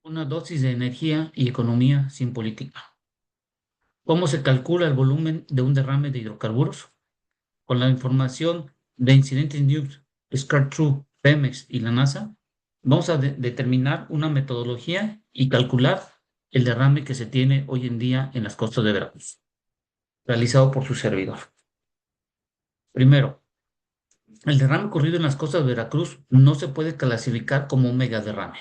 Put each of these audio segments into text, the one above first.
Una dosis de energía y economía sin política. ¿Cómo se calcula el volumen de un derrame de hidrocarburos? Con la información de Incidentes News, SCAR-True, Pemex y la NASA, vamos a determinar una metodología y calcular el derrame que se tiene hoy en día en las costas de Veracruz, realizado por su servidor. Primero, el derrame ocurrido en las costas de Veracruz no se puede clasificar como un megaderrame.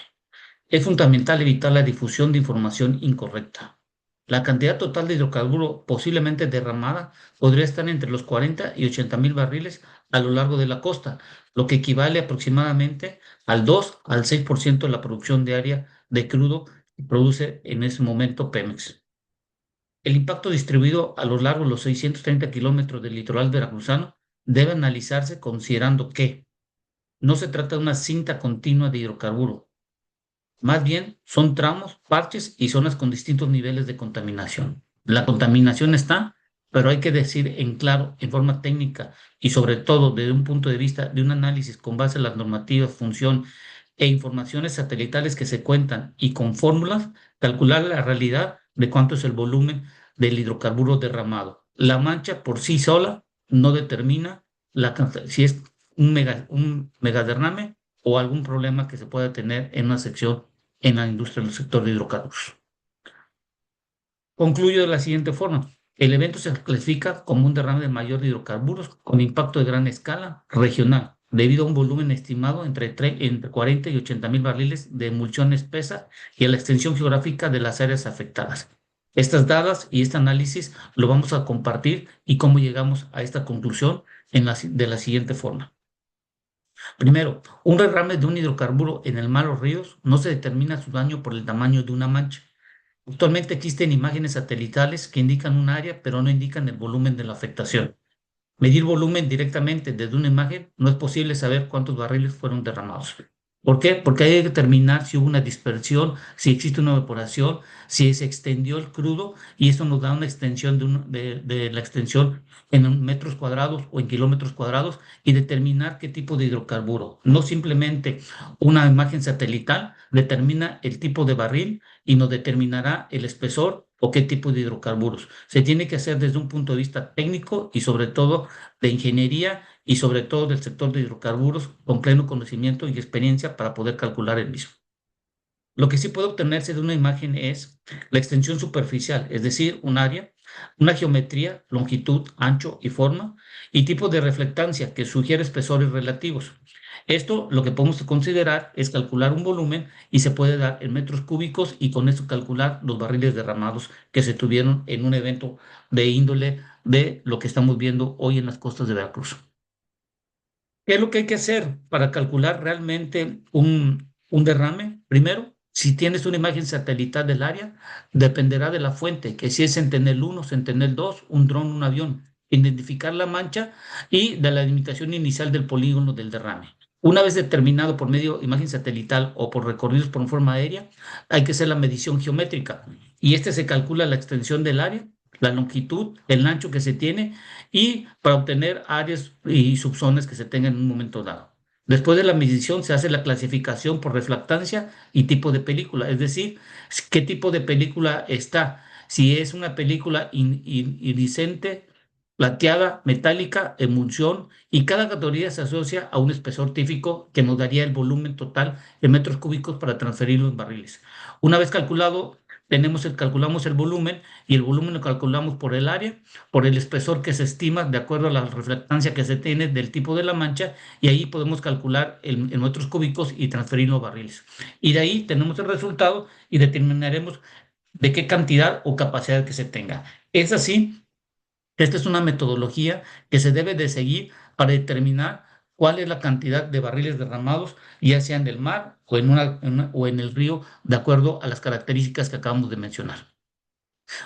Es fundamental evitar la difusión de información incorrecta. La cantidad total de hidrocarburo posiblemente derramada podría estar entre los 40 y 80 mil barriles a lo largo de la costa, lo que equivale aproximadamente al 2 al 6% de la producción diaria de crudo que produce en ese momento Pemex. El impacto distribuido a lo largo de los 630 kilómetros del litoral veracruzano debe analizarse considerando que no se trata de una cinta continua de hidrocarburo, más bien son tramos, parches y zonas con distintos niveles de contaminación. La contaminación está, pero hay que decir en claro, en forma técnica y sobre todo desde un punto de vista de un análisis con base en las normativas, función e informaciones satelitales que se cuentan y con fórmulas, calcular la realidad de cuánto es el volumen del hidrocarburo derramado. La mancha por sí sola no determina si es un megaderrame o algún problema que se pueda tener en una sección en la industria del sector de hidrocarburos. Concluyo de la siguiente forma. El evento se clasifica como un derrame de mayor de hidrocarburos con impacto de gran escala regional, debido a un volumen estimado entre 40 y 80 mil barriles de emulsión espesa y a la extensión geográfica de las áreas afectadas. Estas dadas y este análisis lo vamos a compartir y cómo llegamos a esta conclusión de la siguiente forma. Primero, un derrame de un hidrocarburo en el mar o ríos no se determina su daño por el tamaño de una mancha. Actualmente existen imágenes satelitales que indican un área, pero no indican el volumen de la afectación. Medir volumen directamente desde una imagen no es posible saber cuántos barriles fueron derramados. ¿Por qué? Porque hay que determinar si hubo una dispersión, si existe una evaporación, si se extendió el crudo y eso nos da una extensión de la extensión en metros cuadrados o en kilómetros cuadrados y determinar qué tipo de hidrocarburo. No simplemente una imagen satelital determina el tipo de barril y nos determinará el espesor o qué tipo de hidrocarburos. Se tiene que hacer desde un punto de vista técnico y sobre todo de ingeniería y sobre todo del sector de hidrocarburos con pleno conocimiento y experiencia para poder calcular el mismo. Lo que sí puede obtenerse de una imagen es la extensión superficial, es decir, un área, una geometría, longitud, ancho y forma, y tipo de reflectancia que sugiere espesores relativos. Esto lo que podemos considerar es calcular un volumen y se puede dar en metros cúbicos y con eso calcular los barriles derramados que se tuvieron en un evento de índole de lo que estamos viendo hoy en las costas de Veracruz. ¿Qué es lo que hay que hacer para calcular realmente un derrame? Primero, si tienes una imagen satelital del área, dependerá de la fuente, que si es Sentinel 1, Sentinel 2, un dron, un avión, identificar la mancha y de la limitación inicial del polígono del derrame. Una vez determinado por medio de imagen satelital o por recorridos por forma aérea, hay que hacer la medición geométrica y este se calcula la extensión del área, la longitud, el ancho que se tiene y para obtener áreas y subzonas que se tengan en un momento dado. Después de la medición se hace la clasificación por refractancia y tipo de película, es decir, qué tipo de película está, si es una película iridiscente, plateada, metálica, emulsión, y cada categoría se asocia a un espesor típico que nos daría el volumen total en metros cúbicos para transferirlo en barriles. Una vez calculado, calculamos el volumen y el volumen lo calculamos por el área, por el espesor que se estima de acuerdo a la reflectancia que se tiene del tipo de la mancha y ahí podemos calcular en metros cúbicos y transferirlo a barriles. Y de ahí tenemos el resultado y determinaremos de qué cantidad o capacidad que se tenga. Es así, esta es una metodología que se debe de seguir para determinar cuál es la cantidad de barriles derramados, ya sea en el mar o o en el río, de acuerdo a las características que acabamos de mencionar.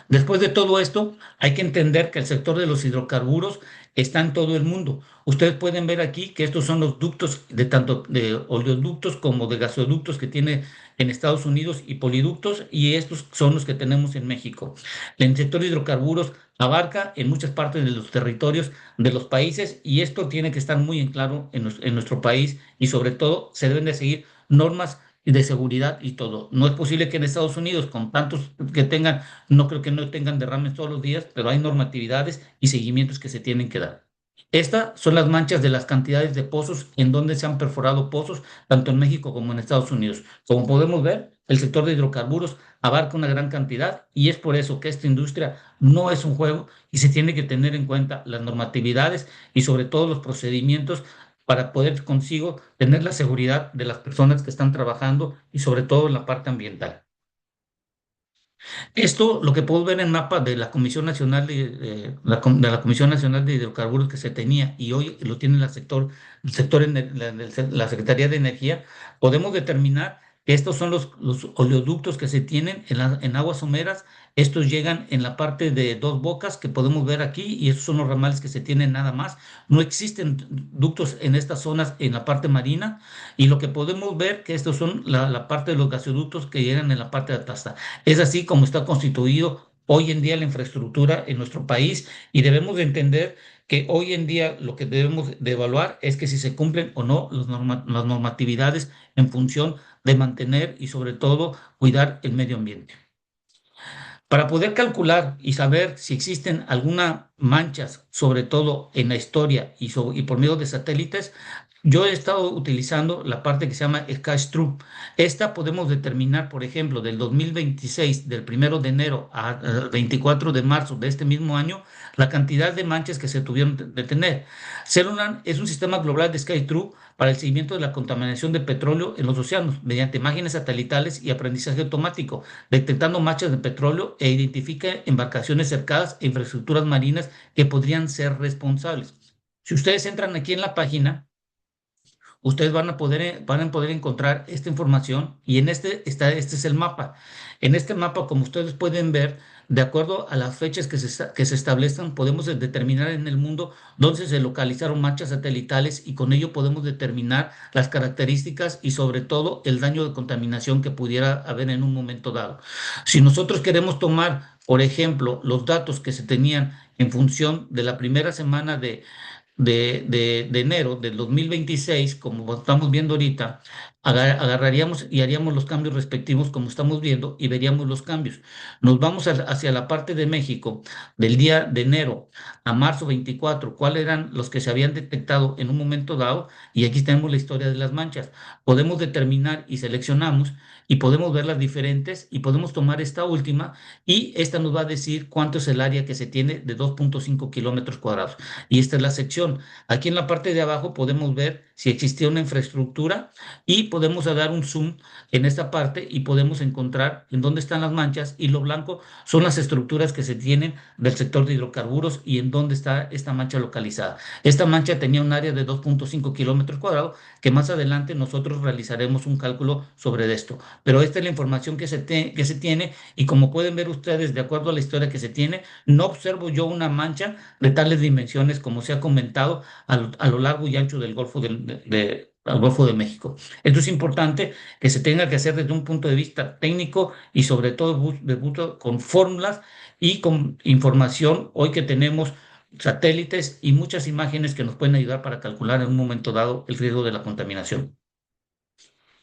Después de todo esto, hay que entender que el sector de los hidrocarburos está en todo el mundo. Ustedes pueden ver aquí que estos son los ductos de tanto de oleoductos como de gasoductos que tiene en Estados Unidos y poliductos, y estos son los que tenemos en México. El sector de hidrocarburos abarca en muchas partes de los territorios de los países y esto tiene que estar muy en claro en nuestro país y sobre todo se deben de seguir normas y de seguridad y todo. No es posible que en Estados Unidos, con tantos que tengan, no creo que no tengan derrames todos los días, pero hay normatividades y seguimientos que se tienen que dar. Estas son las manchas de las cantidades de pozos en donde se han perforado pozos, tanto en México como en Estados Unidos. Como podemos ver, el sector de hidrocarburos abarca una gran cantidad y es por eso que esta industria no es un juego y se tiene que tener en cuenta las normatividades y sobre todo los procedimientos para poder consigo tener la seguridad de las personas que están trabajando y sobre todo en la parte ambiental. Esto lo que puedo ver en mapa de la Comisión Nacional de la Comisión Nacional de Hidrocarburos que se tenía y hoy lo tiene el sector la Secretaría de Energía, podemos determinar que estos son los oleoductos que se tienen en aguas someras. Estos llegan en la parte de Dos Bocas que podemos ver aquí y estos son los ramales que se tienen nada más. No existen ductos en estas zonas en la parte marina y lo que podemos ver que estos son la parte de los gasoductos que llegan en la parte de atrás. Es así como está constituido hoy en día la infraestructura en nuestro país y debemos de entender que hoy en día lo que debemos de evaluar es que si se cumplen o no las normatividades en función de mantener y sobre todo cuidar el medio ambiente. Para poder calcular y saber si existen algunas manchas, sobre todo en la historia y por medio de satélites, yo he estado utilizando la parte que se llama SkyStru. Esta podemos determinar, por ejemplo, del 2026, del 1 de enero a 24 de marzo de este mismo año, la cantidad de manchas que se tuvieron de tener. Celulan es un sistema global de SkyTrue para el seguimiento de la contaminación de petróleo en los océanos mediante imágenes satelitales y aprendizaje automático, detectando manchas de petróleo e identifica embarcaciones cercadas e infraestructuras marinas que podrían ser responsables. Si ustedes entran aquí en la página, ustedes van a poder encontrar esta información y en este es el mapa. En este mapa, como ustedes pueden ver, de acuerdo a las fechas que se establezcan, podemos determinar en el mundo dónde se localizaron manchas satelitales y con ello podemos determinar las características y sobre todo el daño de contaminación que pudiera haber en un momento dado. Si nosotros queremos tomar, por ejemplo, los datos que se tenían en función de la primera semana de enero del 2026, como estamos viendo ahorita, agarraríamos y haríamos los cambios respectivos como estamos viendo y veríamos los cambios. Nos vamos hacia la parte de México del día de enero a marzo 24, cuáles eran los que se habían detectado en un momento dado y aquí tenemos la historia de las manchas. Podemos determinar y seleccionamos y podemos ver las diferentes y podemos tomar esta última y esta nos va a decir cuánto es el área que se tiene de 2.5 kilómetros cuadrados. Y esta es la sección. Aquí en la parte de abajo podemos ver si existía una infraestructura y podemos dar un zoom en esta parte y podemos encontrar en dónde están las manchas y lo blanco son las estructuras que se tienen del sector de hidrocarburos y en dónde está esta mancha localizada. Esta mancha tenía un área de 2.5 kilómetros cuadrados que más adelante nosotros realizaremos un cálculo sobre esto. Pero esta es la información que se tiene y como pueden ver ustedes, de acuerdo a la historia que se tiene, no observo yo una mancha de tales dimensiones como se ha comentado a lo largo y ancho del al Golfo de México. Esto es importante que se tenga que hacer desde un punto de vista técnico y sobre todo con fórmulas y con información hoy que tenemos satélites y muchas imágenes que nos pueden ayudar para calcular en un momento dado el riesgo de la contaminación.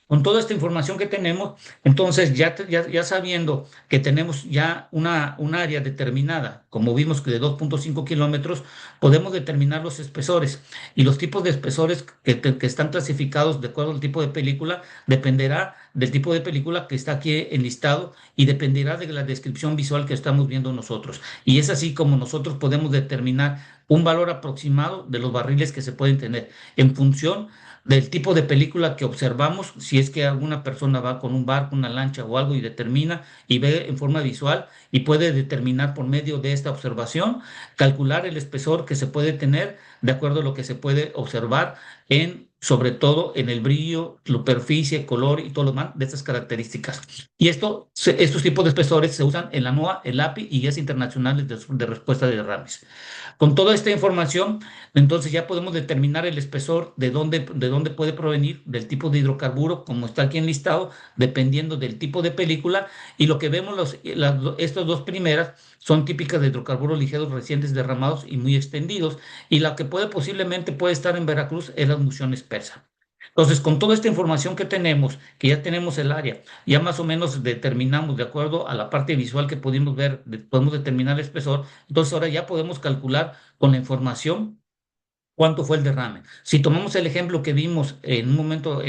Con toda esta información que tenemos, entonces ya sabiendo que tenemos ya un área determinada, como vimos que de 2.5 kilómetros, podemos determinar los espesores. Y los tipos de espesores que están clasificados de acuerdo al tipo de película, dependerá del tipo de película que está aquí enlistado y dependerá de la descripción visual que estamos viendo nosotros. Y es así como nosotros podemos determinar un valor aproximado de los barriles que se pueden tener en función del tipo de película que observamos, si es que alguna persona va con un barco, una lancha o algo y determina y ve en forma visual y puede determinar por medio de esta observación, calcular el espesor que se puede tener de acuerdo a lo que se puede observar sobre todo en el brillo, superficie, color y todo lo demás de estas características. Y estos tipos de espesores se usan en la NOAA, el API y guías internacionales de respuesta de derrames. Con toda esta información, entonces ya podemos determinar el espesor de dónde puede provenir, del tipo de hidrocarburo, como está aquí enlistado, dependiendo del tipo de película. Y lo que vemos, estas dos primeras son típicas de hidrocarburos ligeros recientes derramados y muy extendidos. Y la que posiblemente puede estar en Veracruz es la emulsión espesa. Entonces, con toda esta información que tenemos, que ya tenemos el área, ya más o menos determinamos, de acuerdo a la parte visual que pudimos ver, podemos determinar el espesor, entonces ahora ya podemos calcular con la información cuánto fue el derrame. Si tomamos el ejemplo que vimos en un momento,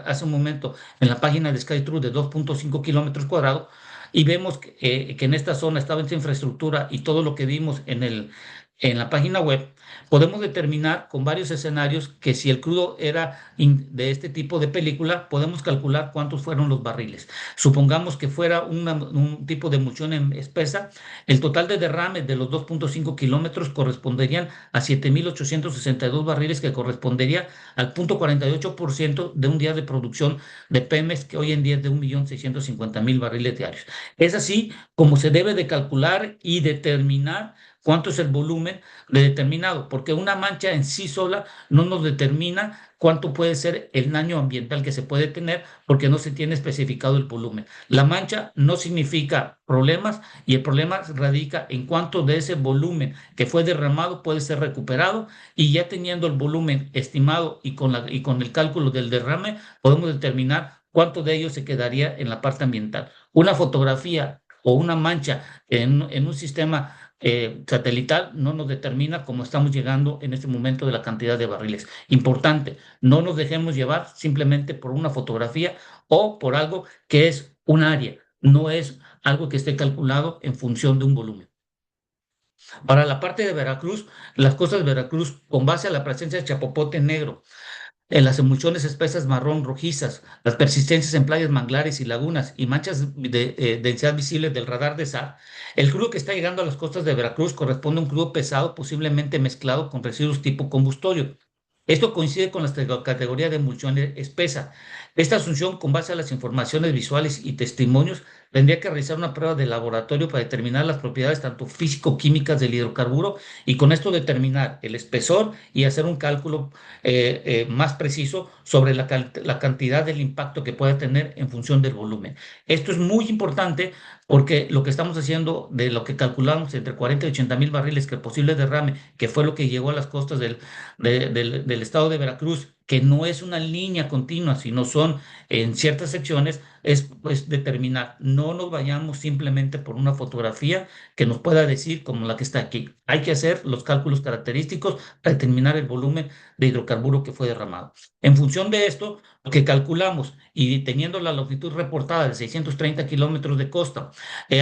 hace un momento, en la página de SkyTrue de 2.5 kilómetros cuadrados, y vemos que en esta zona estaba esta infraestructura y todo lo que vimos en la página web, podemos determinar con varios escenarios que si el crudo era de este tipo de película, podemos calcular cuántos fueron los barriles. Supongamos que fuera un tipo de emulsión espesa, el total de derrame de los 2.5 kilómetros corresponderían a 7.862 barriles, que correspondería al 0.48% de un día de producción de Pemex, que hoy en día es de 1.650.000 barriles diarios. Es así como se debe de calcular y determinar cuánto es el volumen de determinado, porque una mancha en sí sola no nos determina cuánto puede ser el daño ambiental que se puede tener, porque no se tiene especificado el volumen. La mancha no significa problemas, y el problema radica en cuánto de ese volumen que fue derramado puede ser recuperado, y ya teniendo el volumen estimado y con el cálculo del derrame, podemos determinar cuánto de ello se quedaría en la parte ambiental. Una fotografía o una mancha en un sistema satelital no nos determina cómo estamos llegando en este momento de la cantidad de barriles. Importante, no nos dejemos llevar simplemente por una fotografía o por algo que es un área, no es algo que esté calculado en función de un volumen. Para la parte de Veracruz, las costas de Veracruz, con base a la presencia de chapopote negro, en las emulsiones espesas marrón rojizas, las persistencias en playas, manglares y lagunas y manchas de densidad visible del radar de SAR, el crudo que está llegando a las costas de Veracruz corresponde a un crudo pesado, posiblemente mezclado con residuos tipo combustorio. Esto coincide con la categoría de emulsión espesa. Esta asunción, con base a las informaciones visuales y testimonios, tendría que realizar una prueba de laboratorio para determinar las propiedades tanto físico-químicas del hidrocarburo, y con esto determinar el espesor y hacer un cálculo más preciso sobre la cantidad del impacto que pueda tener en función del volumen. Esto es muy importante, porque lo que estamos haciendo, de lo que calculamos entre 40 y 80 mil barriles, que el posible derrame, que fue lo que llegó a las costas del estado de Veracruz, que no es una línea continua, sino son en ciertas secciones, es pues determinar. No nos vayamos simplemente por una fotografía que nos pueda decir como la que está aquí. Hay que hacer los cálculos característicos para determinar el volumen de hidrocarburo que fue derramado. En función de esto, lo que calculamos, y teniendo la longitud reportada de 630 kilómetros de costa,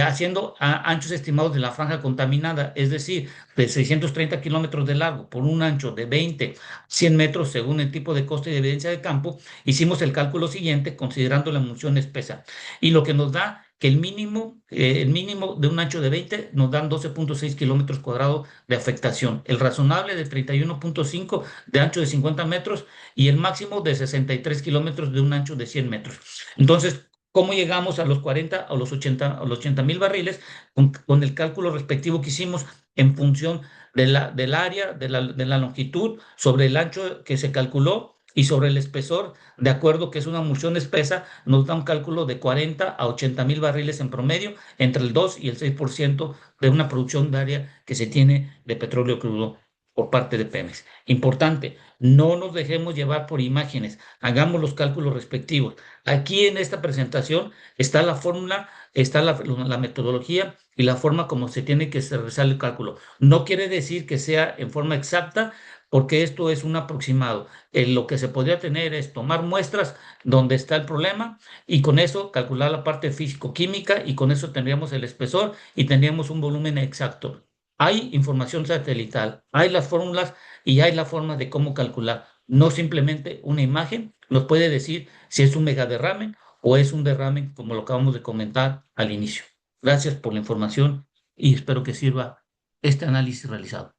haciendo anchos estimados de la franja contaminada, es decir, de 630 kilómetros de largo por un ancho de 20, 100 metros según el tipo de costa y de evidencia de campo, hicimos el cálculo siguiente considerando la emulsión espesa. Y lo que nos da que el mínimo de un ancho de 20 nos dan 12.6 kilómetros cuadrados de afectación, el razonable de 31.5 de ancho de 50 metros, y el máximo de 63 kilómetros de un ancho de 100 metros. Entonces, ¿cómo llegamos a los 40 o los 80 mil barriles? Con el cálculo respectivo que hicimos en función del área, de la longitud, sobre el ancho que se calculó y sobre el espesor, de acuerdo que es una emulsión espesa, nos da un cálculo de 40 a 80 mil barriles en promedio, entre el 2 y el 6% de una producción diaria que se tiene de petróleo crudo por parte de Pemex. Importante, no nos dejemos llevar por imágenes, hagamos los cálculos respectivos. Aquí en esta presentación está la fórmula, está la metodología y la forma como se tiene que realizar el cálculo. No quiere decir que sea en forma exacta, porque esto es un aproximado. Lo que se podría tener es tomar muestras donde está el problema, y con eso calcular la parte físico-química, y con eso tendríamos el espesor y tendríamos un volumen exacto. Hay información satelital, hay las fórmulas y hay la forma de cómo calcular. No simplemente una imagen nos puede decir si es un megaderrame o es un derrame, como lo acabamos de comentar al inicio. Gracias por la información y espero que sirva este análisis realizado.